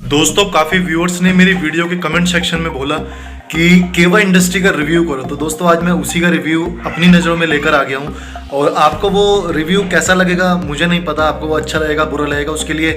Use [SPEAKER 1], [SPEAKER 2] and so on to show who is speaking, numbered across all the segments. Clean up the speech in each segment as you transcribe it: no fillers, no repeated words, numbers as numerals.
[SPEAKER 1] दोस्तों काफ़ी व्यूअर्स ने मेरी वीडियो के कमेंट सेक्शन में बोला कि केवा इंडस्ट्री का रिव्यू करो। तो दोस्तों आज मैं उसी का रिव्यू अपनी नज़रों में लेकर आ गया हूँ और आपको वो रिव्यू कैसा लगेगा मुझे नहीं पता। आपको वो अच्छा लगेगा बुरा लगेगा, उसके लिए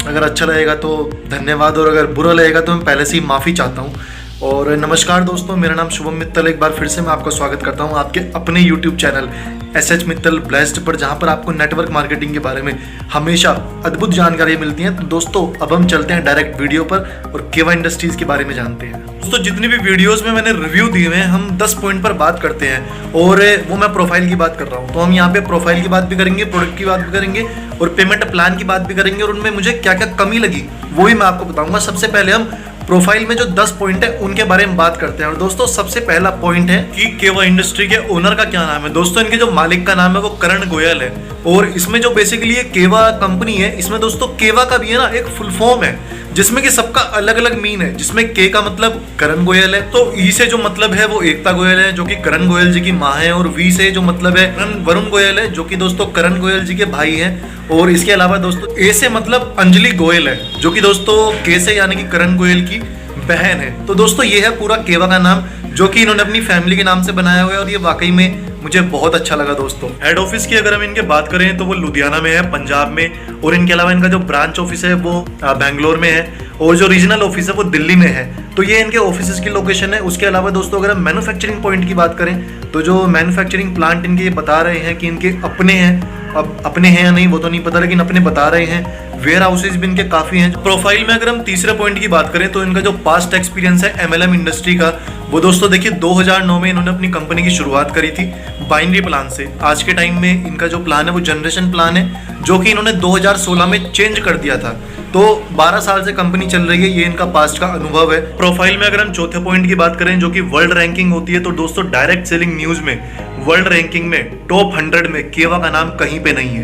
[SPEAKER 1] अगर अच्छा लगेगा तो धन्यवाद और अगर बुरा लगेगा तो मैं पहले से ही माफ़ी चाहता हूँ। और नमस्कार दोस्तों, मेरा नाम शुभम मित्तल। एक बार फिर से मैं आपका स्वागत करता हूं आपके अपने YouTube channel SH Mittal blessed पर, जहां पर आपको नेटवर्क मार्केटिंग के बारे में हमेशा अद्भुत जानकारी मिलती है। तो दोस्तों अब हम चलते हैं डायरेक्ट वीडियो पर और केवा इंडस्ट्रीज के बारे में जानते हैं। दोस्तों जितनी भी वीडियोस में मैंने रिव्यू दिए हैं हम 10 पॉइंट पर बात करते हैं और वो मैं प्रोफाइल की बात कर रहा हूँ। तो हम यहाँ पे प्रोफाइल की बात भी करेंगे, प्रोडक्ट की बात भी करेंगे और पेमेंट प्लान की बात भी करेंगे और उनमें मुझे क्या क्या कमी लगी वो ही मैं आपको बताऊंगा। सबसे पहले हम प्रोफाइल में जो 10 पॉइंट है उनके बारे में बात करते हैं। और दोस्तों सबसे पहला पॉइंट है कि केवा इंडस्ट्री के ओनर का क्या नाम है। दोस्तों इनके जो मालिक का नाम है वो करण गोयल है और इसमें जो बेसिकली ये केवा कंपनी है, इसमें दोस्तों केवा का भी है ना एक फुल फॉर्म है जिसमें कि सबका अलग अलग मीन है। जिसमें के का मतलब करण गोयल है, तो ई से जो मतलब है वो एकता गोयल है जो कि करण गोयल जी की माँ है, और वी से जो मतलब है वरुण गोयल है जो कि दोस्तों करण गोयल जी के भाई हैं। और इसके अलावा दोस्तों ए से मतलब अंजलि गोयल है जो कि दोस्तों के से यानी कि करण गोयल की बहन है। तो दोस्तों ये है पूरा केवा का नाम जो कि इन्होंने अपनी फैमिली के नाम से बनाया हुआ है और ये वाकई में मुझे बहुत अच्छा लगा। दोस्तों हेड ऑफिस की अगर हम इनके बात करें तो वो लुधियाना में है, पंजाब में, और इनके अलावा इनका जो ब्रांच ऑफिस है वो बेंगलोर में है और जो रीजनल ऑफिस है वो दिल्ली में है। तो ये इनके ऑफिस की लोकेशन है। उसके अलावा दोस्तों अगर हम मैन्युफैक्चरिंग पॉइंट की बात करें तो जो मैन्युफैक्चरिंग प्लांट इनके बता रहे हैं कि इनके अपने हैं, अब अपने हैं या नहीं वो तो नहीं पता, लेकिन अपने बता रहे हैं। वेयर हाउसेज भी इनके काफी हैं। प्रोफाइल में अगर हम तीसरे पॉइंट की बात करें तो इनका जो पास्ट एक्सपीरियंस है MLM इंडस्ट्री का, वो दोस्तों देखिए 2009 में इन्होंने अपनी कंपनी की शुरुआत करी थी बाइनरी प्लान से। आज के टाइम में इनका जो प्लान है वो जनरेशन प्लान है जो कि इन्होंने 2016 में चेंज कर दिया था। तो 12 साल से कंपनी चल रही है, ये इनका पास्ट का अनुभव है। प्रोफाइल में अगर हम चौथे पॉइंट की बात करें जो कि वर्ल्ड रैंकिंग होती है, तो दोस्तों डायरेक्ट सेलिंग न्यूज में वर्ल्ड रैंकिंग में टॉप 100 में केवा का नाम कहीं पे नहीं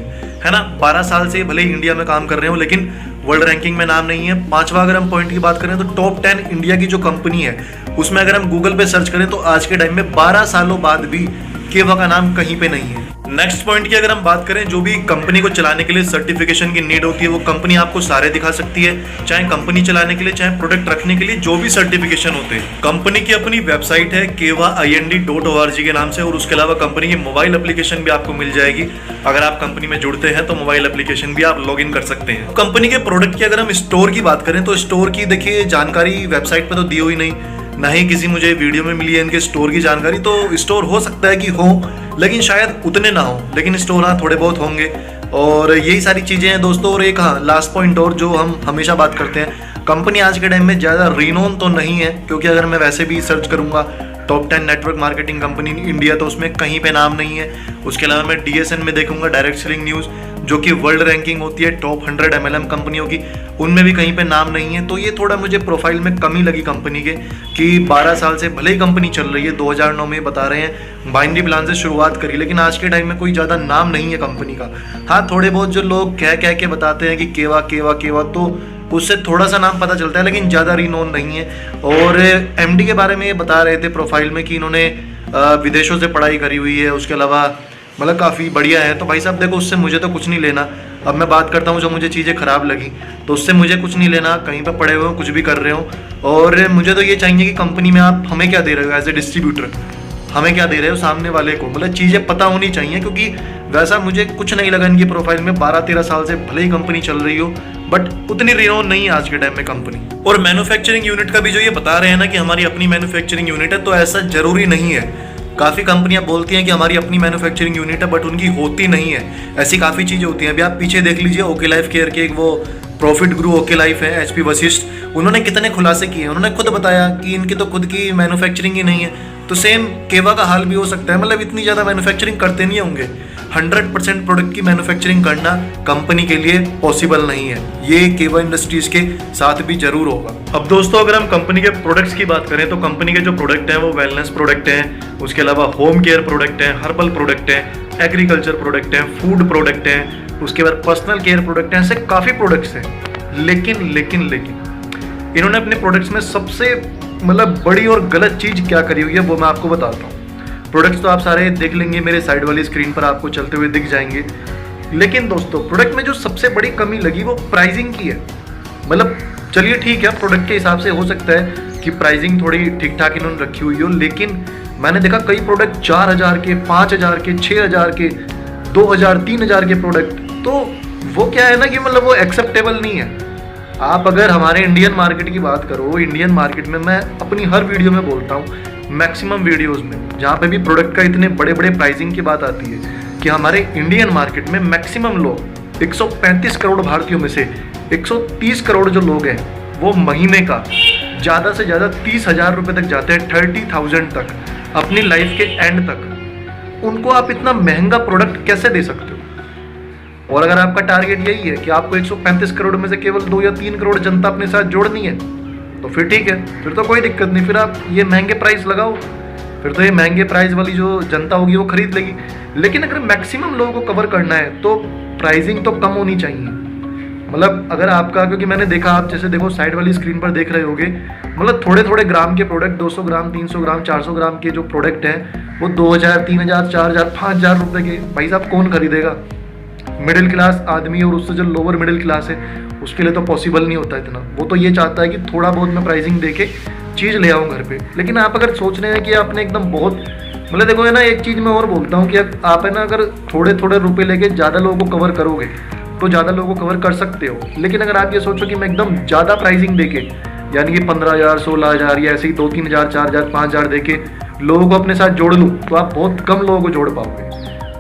[SPEAKER 1] है ना। 12 साल से भले ही इंडिया में काम कर रहे हो लेकिन वर्ल्ड रैंकिंग में नाम नहीं है। पांचवा अगर हम पॉइंट की बात करें तो टॉप 10 इंडिया की जो कंपनी है उसमें अगर हम गूगल पे सर्च करें तो आज के टाइम में 12 सालों बाद भी केवा का नाम कहीं पे नहीं है। नेक्स्ट पॉइंट की अगर हम बात करें, जो भी कंपनी को चलाने के लिए सर्टिफिकेशन की नीड होती है वो कंपनी आपको सारे दिखा सकती है, चाहे कंपनी चलाने के लिए चाहे प्रोडक्ट रखने के लिए जो भी सर्टिफिकेशन होते हैं। कंपनी की अपनी वेबसाइट है keva.ind.org के नाम से, और उसके अलावा कंपनी की मोबाइल एप्लीकेशन भी आपको मिल जाएगी। अगर आप कंपनी में जुड़ते हैं तो मोबाइल एप्लीकेशन भी आप लॉग इन कर सकते हैं। कंपनी के प्रोडक्ट की अगर हम स्टोर की बात करें तो स्टोर की देखिए जानकारी वेबसाइट पर तो दी हुई नहीं, ना ही किसी मुझे वीडियो में मिली है इनके स्टोर की जानकारी। तो स्टोर हो सकता है कि हो लेकिन शायद उतने ना हो, लेकिन स्टोर हाँ थोड़े बहुत होंगे। और यही सारी चीज़ें हैं दोस्तों। और एक हाँ लास्ट पॉइंट और जो हम हमेशा बात करते हैं, कंपनी आज के टाइम में ज़्यादा रिनोन तो नहीं है, क्योंकि अगर मैं वैसे भी सर्च करूँगा top 10 network marketing company India तो उसमें कहीं पे नाम नहीं है। उसके अलावा मैं DSN में देखूंगा डायरेक्ट सेलिंग न्यूज़ जो कि वर्ल्ड रैंकिंग होती है टॉप 100 MLM कंपनियों की, उनमें भी कहीं पे नाम नहीं है। तो ये थोड़ा मुझे प्रोफाइल में कमी लगी कंपनी के कि 12 साल से भले ही कंपनी चल रही है, 2009 में बता रहे हैं बाइनरी प्लान से शुरुआत करी, लेकिन आज के टाइम में कोई ज़्यादा नाम नहीं है कंपनी का। हाँ थोड़े बहुत जो लोग कह के बताते हैं कि केवा केवा केवा, तो उससे थोड़ा सा नाम पता चलता है लेकिन ज़्यादा रिनोन नहीं है। और MD के बारे में ये बता रहे थे प्रोफाइल में कि इन्होंने विदेशों से पढ़ाई करी हुई है, उसके अलावा मतलब काफ़ी बढ़िया है। तो भाई साहब देखो उससे मुझे तो कुछ नहीं लेना। अब मैं बात करता हूँ जो मुझे चीज़ें ख़राब लगी, तो उससे मुझे कुछ नहीं लेना, कहीं पर पड़े हुए हो कुछ भी कर रहे हो। और मुझे तो ये चाहिए कि कंपनी में आप हमें क्या दे रहे हो एज ए डिस्ट्रीब्यूटर, हमें क्या दे रहे हो सामने वाले को, मतलब चीज़ें पता होनी चाहिए। क्योंकि वैसा मुझे कुछ नहीं लगा इनकी प्रोफाइल में। 12-13 साल से भले ही कंपनी चल रही हो बट उतनी रिनोन नहीं है आज के टाइम में कंपनी। और मैन्युफैक्चरिंग यूनिट का भी जो ये बता रहे हैं ना कि हमारी अपनी मैन्युफैक्चरिंग यूनिट है, तो ऐसा जरूरी नहीं है। काफ़ी कंपनियां बोलती हैं कि हमारी अपनी मैन्युफैक्चरिंग यूनिट है बट उनकी होती नहीं है। ऐसी काफ़ी चीज़ें होती हैं। अभी आप पीछे देख लीजिए ओके लाइफ केयर के एक वो प्रॉफिट ग्रू ओके लाइफ है, HP वशिष्ठ, उन्होंने कितने खुलासे किए। उन्होंने खुद बताया कि इनकी तो खुद की मैन्युफैक्चरिंग ही नहीं है। तो सेम केवा का हाल भी हो सकता है, मतलब इतनी ज़्यादा मैन्युफैक्चरिंग करते नहीं होंगे। 100% प्रोडक्ट की मैन्युफैक्चरिंग करना कंपनी के लिए पॉसिबल नहीं है। ये केवा इंडस्ट्रीज के साथ भी जरूर होगा। अब दोस्तों अगर हम कंपनी के प्रोडक्ट्स की बात करें तो कंपनी के जो प्रोडक्ट हैं वो वेलनेस प्रोडक्ट हैं, उसके अलावा होम केयर प्रोडक्ट हैं, हर्बल प्रोडक्ट हैं, एग्रीकल्चर प्रोडक्ट हैं, फूड प्रोडक्ट हैं, उसके बाद पर्सनल केयर प्रोडक्ट हैं। ऐसे काफ़ी प्रोडक्ट्स हैं। लेकिन इन्होंने अपने प्रोडक्ट्स में सबसे मतलब बड़ी और गलत चीज़ क्या करी हुई है वो मैं आपको बताता हूँ। प्रोडक्ट्स तो आप सारे देख लेंगे, मेरे साइड वाली स्क्रीन पर आपको चलते हुए दिख जाएंगे। लेकिन दोस्तों प्रोडक्ट में जो सबसे बड़ी कमी लगी वो प्राइसिंग की है। मतलब चलिए ठीक है, प्रोडक्ट के हिसाब से हो सकता है कि प्राइसिंग थोड़ी ठीक ठाक इन्होंने रखी हुई हो, लेकिन मैंने देखा कई प्रोडक्ट 4000 के, 5000 के, 6000 के, 2000, 3000 के प्रोडक्ट, तो वो क्या है ना कि मतलब वो एक्सेप्टेबल नहीं है। आप अगर हमारे इंडियन मार्केट की बात करो, इंडियन मार्केट में मैं अपनी हर वीडियो में बोलता हूँ, मैक्सिमम वीडियोस में जहाँ पे भी प्रोडक्ट का इतने बड़े बड़े प्राइसिंग की बात आती है कि हमारे इंडियन मार्केट में मैक्सिमम लोग 135 करोड़ भारतीयों में से 130 करोड़ जो लोग हैं वो महीने का ज़्यादा से ज़्यादा 30,000 रुपये तक जाते हैं, 30,000 तक अपनी लाइफ के एंड तक। उनको आप इतना महंगा प्रोडक्ट कैसे दे सकते हो? और अगर आपका टारगेट यही है कि आपको 135 करोड़ में से केवल 2 या 3 करोड़ जनता अपने साथ जोड़नी है, तो फिर ठीक है, फिर तो कोई दिक्कत नहीं, फिर आप ये महंगे प्राइस लगाओ, फिर तो ये महंगे प्राइस वाली जो जनता होगी वो खरीद लेगी। लेकिन अगर मैक्सिमम लोगों को कवर करना है तो प्राइसिंग तो कम होनी चाहिए। मतलब अगर आपका, क्योंकि मैंने देखा, आप जैसे देखो साइड वाली स्क्रीन पर देख रहे होगे, मतलब थोड़े थोड़े ग्राम के प्रोडक्ट, 200 ग्राम, 300 ग्राम, 400 ग्राम के जो प्रोडक्ट हैं वो 2000, 3000, 4000, 5000 रुपये के। भाई साहब कौन खरीदेगा? मिडिल क्लास आदमी और उससे जो लोअर मिडिल क्लास है उसके लिए तो पॉसिबल नहीं होता इतना। वो तो ये चाहता है कि थोड़ा बहुत मैं प्राइसिंग दे के चीज़ ले आऊँ घर पे। लेकिन आप अगर सोच रहे हैं कि आपने एकदम बहुत, मतलब देखो है ना, एक चीज़ मैं और बोलता हूँ कि आप है ना, अगर थोड़े थोड़े रुपए लेके ज़्यादा लोगों को कवर करोगे तो ज़्यादा लोगों को कवर कर सकते हो। लेकिन अगर आप ये सोचो कि मैं एकदम ज़्यादा प्राइसिंग देके, यानी कि 15,000, 16,000 या ऐसे ही 2-3,000, 4,000, 5,000 देके लोगों को अपने साथ जोड़ लूँ, तो आप बहुत कम लोगों को जोड़ पाओगे।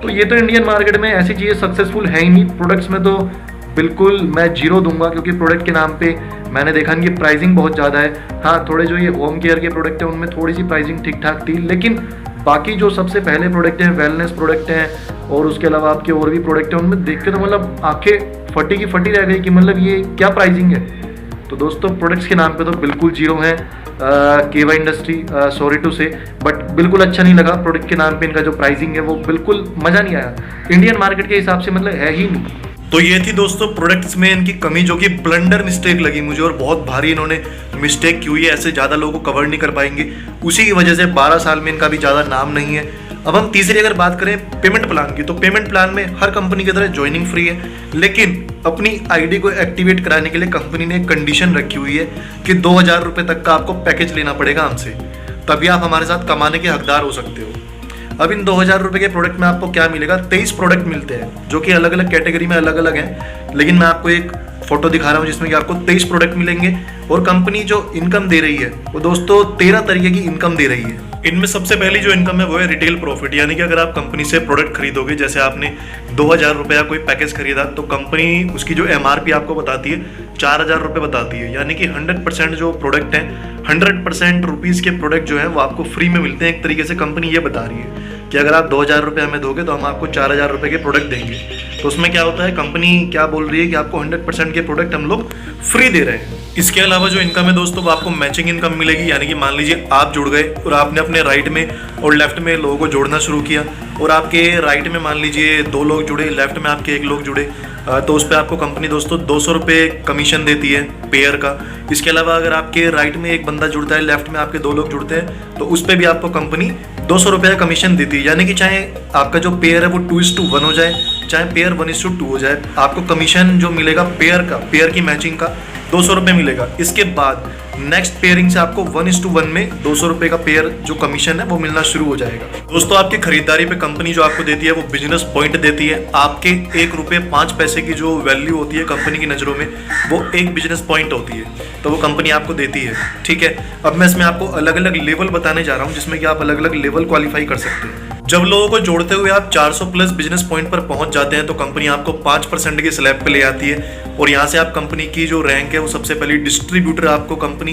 [SPEAKER 1] तो ये तो इंडियन मार्केट में ऐसी चीज़ें सक्सेसफुल है ही नहीं। प्रोडक्ट्स में तो बिल्कुल मैं 0 दूंगा, क्योंकि प्रोडक्ट के नाम पे मैंने देखा कि प्राइसिंग बहुत ज़्यादा है। हाँ, थोड़े जो ये होम केयर के प्रोडक्ट हैं उनमें थोड़ी सी प्राइसिंग ठीक ठाक थी, लेकिन बाकी जो सबसे पहले प्रोडक्ट हैं, वेलनेस प्रोडक्ट हैं और उसके अलावा आपके और भी प्रोडक्ट हैं, उनमें देख के तो मतलब आंखें फटी की फटी रह गई कि मतलब ये क्या प्राइसिंग है। तो दोस्तों प्रोडक्ट्स के नाम पे तो बिल्कुल 0 है केवा इंडस्ट्री, सॉरी टू से, बट बिल्कुल अच्छा नहीं लगा प्रोडक्ट के नाम पे इनका जो प्राइसिंग है, वो बिल्कुल मज़ा नहीं आया इंडियन मार्केट के हिसाब से, मतलब है ही नहीं। तो ये थी दोस्तों प्रोडक्ट्स में इनकी कमी, जो कि ब्लंडर मिस्टेक लगी मुझे, और बहुत भारी इन्होंने मिस्टेक की हुई है। ऐसे ज़्यादा लोगों को कवर नहीं कर पाएंगे, उसी की वजह से 12 साल में इनका भी ज़्यादा नाम नहीं है। अब हम तीसरी अगर बात करें पेमेंट प्लान की, तो पेमेंट प्लान में हर कंपनी की तरह ज्वाइनिंग फ्री है, लेकिन अपनी आईडी को एक्टिवेट कराने के लिए कंपनी ने एक कंडीशन रखी हुई है कि 2000 रुपये तक का आपको पैकेज लेना पड़ेगा हमसे, तभी आप हमारे साथ कमाने के हकदार हो सकते हो। अब इन 2000 रुपये के प्रोडक्ट में आपको क्या मिलेगा? 23 प्रोडक्ट मिलते हैं, जो कि अलग अलग कैटेगरी में अलग अलग हैं, लेकिन मैं आपको एक फोटो दिखा रहा हूँ जिसमें कि आपको 23 प्रोडक्ट मिलेंगे। और कंपनी जो इनकम दे रही है वो दोस्तों 13 तरीके की इनकम दे रही है। इनमें सबसे पहली जो इनकम है वो है रिटेल प्रॉफिट, यानी कि अगर आप कंपनी से प्रोडक्ट खरीदोगे, जैसे आपने 2000 रुपया कोई पैकेज खरीदा, तो कंपनी उसकी जो MRP आपको बताती है 4000 रुपये बताती है, यानी कि 100% जो प्रोडक्ट हैं, 100% रुपीज़ के प्रोडक्ट जो है वो आपको फ्री में मिलते हैं। एक तरीके से कंपनी ये बता रही है कि अगर आप 2000 रुपये हमें दोगे तो हम आपको 4000 रुपये के प्रोडक्ट देंगे। तो उसमें क्या होता है, कंपनी क्या बोल रही है कि आपको 100% के प्रोडक्ट हम लोग फ्री दे रहे हैं। इसके अलावा जो इनकम है दोस्तों, वो आपको मैचिंग इनकम मिलेगी, यानी कि मान लीजिए आप जुड़ गए और आपने अपने राइट में और लेफ्ट में लोगों को जोड़ना शुरू किया, और आपके राइट में मान लीजिए 2 लोग जुड़े, लेफ्ट में आपके 1 लोग जुड़े, तो उस पर आपको कंपनी दोस्तों 200 रुपये कमीशन देती है पेयर का। इसके अलावा अगर आपके राइट में 1 बंदा जुड़ता है, लेफ्ट में आपके 2 लोग जुड़ते हैं, तो उस पर भी आपको कंपनी 200 रुपये का कमीशन देती है। यानी कि चाहे आपका जो पेयर है वो 2:1 हो जाए, चाहे पेयर 1:2 हो जाए, आपको कमीशन जो मिलेगा पेयर का, पेयर की मैचिंग का 200 रुपये मिलेगा। इसके बाद नेक्स्ट पेयरिंग से आपको 1:1 में 200 रुपये का पेयर जो कमीशन है वो मिलना शुरू हो जाएगा। दोस्तों आपकी खरीदारी पे कंपनी जो आपको देती है वो बिजनेस पॉइंट देती है। आपके 1 रुपये 5 पैसे की जो वैल्यू होती है कंपनी की नज़रों में, वो 1 बिजनेस पॉइंट होती है, तो वो कंपनी आपको देती है। ठीक है, अब मैं इसमें आपको अलग अलग लेवल बताने जा रहा हूँ, जिसमें कि आप अलग अलग लेवल क्वालिफाई कर सकते हैं। जब लोगों को जोड़ते हुए आप 400 प्लस बिजनेस पॉइंट पर पहुंच जाते हैं, तो कंपनी आपको 5% की स्लैब पे ले आती है, और यहाँ से आप कंपनी की जो रैंक है वो सबसे पहले डिस्ट्रीब्यूटर आपको कंपनी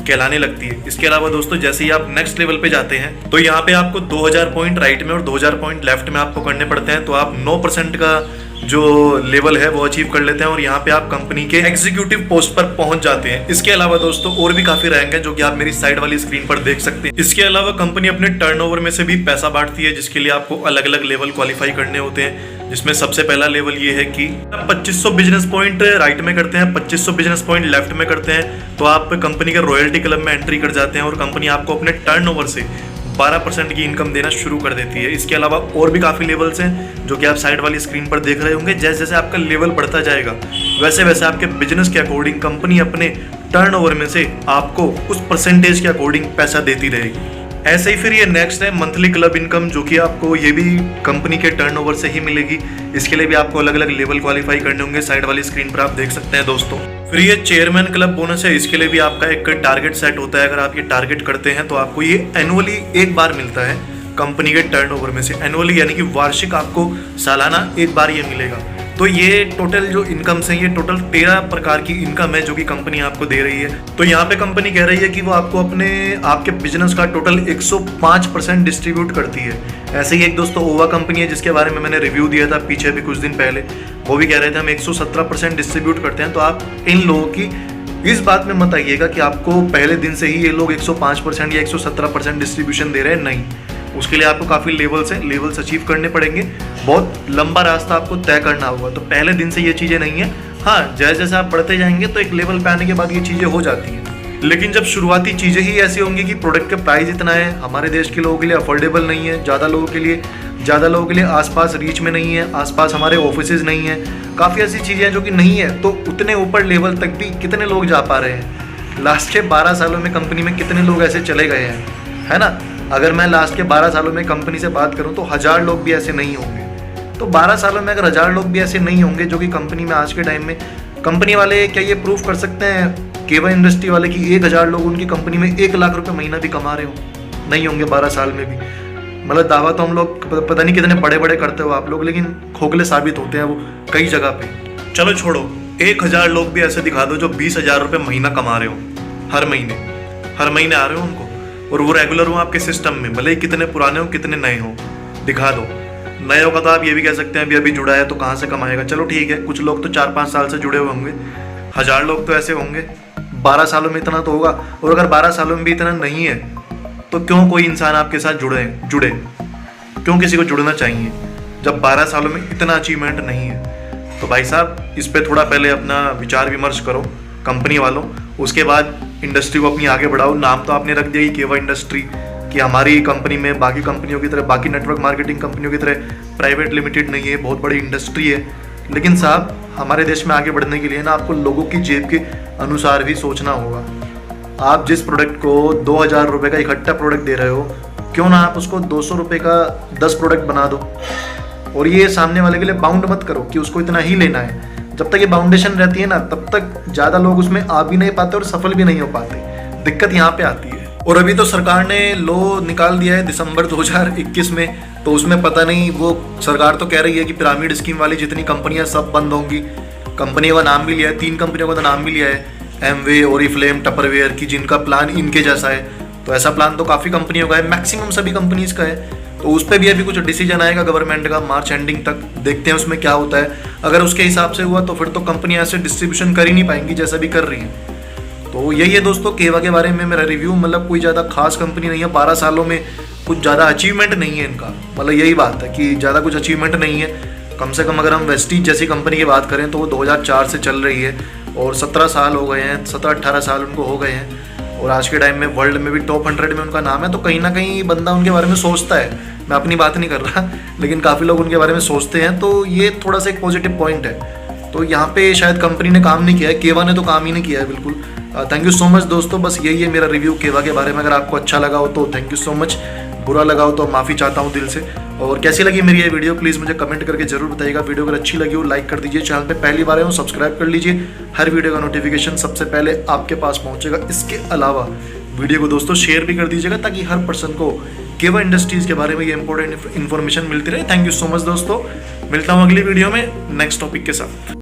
[SPEAKER 1] कहलाने लगती है। इसके अलावा दोस्तों जैसे ही आप नेक्स्ट लेवल पे जाते हैं, तो यहाँ पे आपको 2000 पॉइंट राइट में और 2000 पॉइंट लेफ्ट में आपको करने पड़ते हैं, तो आप 9% का जो लेवल है वो अचीव कर लेते हैं, और यहाँ पे आप कंपनी के एग्जीक्यूटिव पोस्ट पर पहुंच जाते हैं। इसके अलावा दोस्तों और भी काफी रैंक है, जो कि आप मेरी साइड वाली स्क्रीन पर देख सकते हैं। इसके अलावा कंपनी अपने टर्नओवर में से भी पैसा बांटती है, जिसके लिए आपको अलग अलग लेवल क्वालिफाई करने होते हैं, जिसमें सबसे पहला लेवल ये है कि आप 2500 बिजनेस पॉइंट राइट में करते हैं, 2500 बिजनेस पॉइंट लेफ्ट में करते हैं, तो आप कंपनी के रॉयल्टी क्लब में एंट्री कर जाते हैं, और कंपनी आपको अपने टर्नओवर से 12% की इनकम देना शुरू कर देती है। इसके अलावा और भी काफ़ी लेवल्स हैं, जो कि आप साइड वाली स्क्रीन पर देख रहे होंगे। जैसे जैसे आपका लेवल बढ़ता जाएगा वैसे वैसे आपके बिजनेस के अकॉर्डिंग कंपनी अपने टर्नओवर में से आपको उस परसेंटेज के अकॉर्डिंग पैसा देती रहेगी। ऐसे ही फिर ये नेक्स्ट है मंथली क्लब इनकम, जो कि आपको ये भी कंपनी के टर्नओवर से ही मिलेगी। इसके लिए भी आपको अलग अलग लेवल क्वालिफाई करने होंगे, साइड वाली स्क्रीन पर आप देख सकते हैं दोस्तों। फिर ये चेयरमैन क्लब बोनस है, इसके लिए भी आपका एक टारगेट सेट होता है। अगर आप ये टारगेट करते हैं तो आपको ये एनुअली एक बार मिलता है कंपनी के टर्नओवर में से। एनुअली यानी कि वार्षिक आपको सालाना एक बार ये मिलेगा। तो ये टोटल जो इनकम्स हैं, ये टोटल 13 प्रकार की इनकम है जो कि कंपनी आपको दे रही है। तो यहाँ पे कंपनी कह रही है कि वो आपको आपके बिजनेस का टोटल 105% डिस्ट्रीब्यूट करती है। ऐसे ही एक दोस्तों ओवा कंपनी है जिसके बारे में मैंने रिव्यू दिया था पीछे भी कुछ दिन पहले, वो भी कह रहे थे हम 117% डिस्ट्रीब्यूट करते हैं। तो आप इन लोगों की इस बात में मत आइएगा कि आपको पहले दिन से ही ये लोग 105% या 117% डिस्ट्रीब्यूशन दे रहे हैं, नहीं। उसके लिए आपको काफ़ी लेवल्स अचीव करने पड़ेंगे, बहुत लंबा रास्ता आपको तय करना होगा। तो पहले दिन से ये चीज़ें नहीं है। हाँ, जैसे जैसे आप बढ़ते जाएंगे तो एक लेवल पे आने के बाद ये चीज़ें हो जाती हैं। लेकिन जब शुरुआती चीज़ें ही ऐसी होंगी कि प्रोडक्ट का प्राइस इतना है, हमारे देश के लोगों के लिए अफोर्डेबल नहीं है, ज़्यादा लोगों के लिए आसपास रीच में नहीं है, आसपास हमारे ऑफिसेज नहीं है, काफ़ी ऐसी चीज़ें हैं जो कि नहीं है, तो उतने ऊपर लेवल तक भी कितने लोग जा पा रहे हैं। लास्ट के 12 सालों में कंपनी में कितने लोग ऐसे चले गए हैं, है ना। अगर मैं लास्ट के 12 सालों में कंपनी से बात करूं तो 1000 लोग भी ऐसे नहीं होंगे। तो 12 सालों में अगर 1000 लोग भी ऐसे नहीं होंगे जो कि कंपनी में आज के टाइम में, कंपनी वाले क्या ये प्रूफ कर सकते हैं केवा इंडस्ट्री वाले कि 1000 लोग उनकी कंपनी में 1 लाख रुपए महीना भी कमा रहे हो? नहीं होंगे 12 साल में भी। मतलब दावा तो हम लोग पता नहीं कितने बड़े बड़े करते हो आप लोग, लेकिन खोखले साबित होते हैं वो कई जगह पे। चलो छोड़ो, 1000 लोग भी ऐसे दिखा दो जो 20,000 रुपये महीना कमा रहे हो हर महीने आ रहे हो उनको, और वो रेगुलर हो आपके सिस्टम में, भले ही कितने पुराने हो कितने नए हो, दिखा दो। नए होगा तो आप ये भी कह सकते हैं अभी जुड़ा है तो कहाँ से कमाएगा। चलो ठीक है, कुछ लोग तो 4-5 साल से जुड़े हुए होंगे, 1000 लोग तो ऐसे होंगे। 12 सालों में इतना तो होगा। और अगर 12 सालों में भी इतना नहीं है तो क्यों कोई इंसान आपके साथ जुड़े क्यों किसी को जुड़ना चाहिए जब 12 सालों में इतना अचीवमेंट नहीं है। तो भाई साहब, इस पर थोड़ा पहले अपना विचार विमर्श करो कंपनी वालों, उसके बाद इंडस्ट्री को अपनी आगे बढ़ाओ। नाम तो आपने रख दिया कि केवा इंडस्ट्री, कि हमारी कंपनी में बाकी कंपनियों की तरह, बाकी नेटवर्क मार्केटिंग कंपनियों की तरह प्राइवेट लिमिटेड नहीं है, बहुत बड़ी इंडस्ट्री है। लेकिन साहब, हमारे देश में आगे बढ़ने के लिए ना आपको लोगों की जेब के अनुसार भी सोचना होगा। आप जिस प्रोडक्ट को 2000 रुपये का इकट्ठा प्रोडक्ट दे रहे हो, क्यों ना आप उसको 200 रुपये का 10 प्रोडक्ट बना दो, और ये सामने वाले के लिए बाउंड मत करो कि उसको इतना ही लेना है। जब तक ये बाउंडेशन रहती है ना, तब तक ज़्यादा लोग उसमें आ भी नहीं पाते और सफल भी नहीं हो पाते। दिक्कत यहाँ पे आती है। और अभी तो सरकार ने लॉ निकाल दिया है दिसंबर 2021 में, तो उसमें पता नहीं, वो सरकार तो कह रही है कि पिरामिड स्कीम वाली जितनी कंपनियां सब बंद होंगी। कंपनियों का नाम भी लिया है, 3 कंपनियों का तो नाम भी लिया है, एमवे, ओरिफ्लेम, टपरवेयर, की जिनका प्लान इनके जैसा है। तो ऐसा प्लान तो काफ़ी कंपनियों का है, मैक्सिमम सभी कंपनीज का है। तो उस पर भी अभी कुछ डिसीजन आएगा गवर्नमेंट का मार्च एंडिंग तक, देखते हैं उसमें क्या होता है। अगर उसके हिसाब से हुआ तो फिर तो कंपनी ऐसे डिस्ट्रीब्यूशन कर ही नहीं पाएंगी जैसा भी कर रही है। तो यही है दोस्तों केवा के बारे में मेरा रिव्यू। मतलब कोई ज़्यादा खास कंपनी नहीं है, 12 सालों में कुछ ज़्यादा अचीवमेंट नहीं है इनका। मतलब यही बात है कि ज़्यादा कुछ अचीवमेंट नहीं है। कम से कम अगर हम वेस्टीज जैसी कंपनी की बात करें तो वो 2004 से चल रही है और 17 साल हो गए हैं, 17-18 साल उनको हो गए हैं, और आज के टाइम में वर्ल्ड में भी टॉप 100 में उनका नाम है। तो कहीं ना कहीं बंदा उनके बारे में सोचता है। मैं अपनी बात नहीं कर रहा, लेकिन काफ़ी लोग उनके बारे में सोचते हैं, तो ये थोड़ा सा एक पॉजिटिव पॉइंट है। तो यहाँ पे शायद कंपनी ने काम नहीं किया है, केवा ने तो काम ही नहीं किया है बिल्कुल। थैंक यू सो मच दोस्तों, बस यही है मेरा रिव्यू केवा के बारे में। अगर आपको अच्छा लगा हो तो थैंक यू सो मच, बुरा लगा हो तो माफ़ी चाहता हूँ दिल से। और कैसी लगी मेरी ये वीडियो प्लीज़ मुझे कमेंट करके जरूर बताइएगा। वीडियो अगर अच्छी लगी हो लाइक कर दीजिए, चैनल पे पहली बार आए हो सब्सक्राइब कर लीजिए, हर वीडियो का नोटिफिकेशन सबसे पहले आपके पास पहुँचेगा। इसके अलावा वीडियो को दोस्तों शेयर भी कर दीजिएगा ताकि हर पर्सन को केवा इंडस्ट्रीज़ के बारे में ये इंपॉर्टेंट इन्फॉर्मेशन मिलती रहे। थैंक यू सो मच दोस्तों, मिलता हूँ अगली वीडियो में नेक्स्ट टॉपिक के साथ।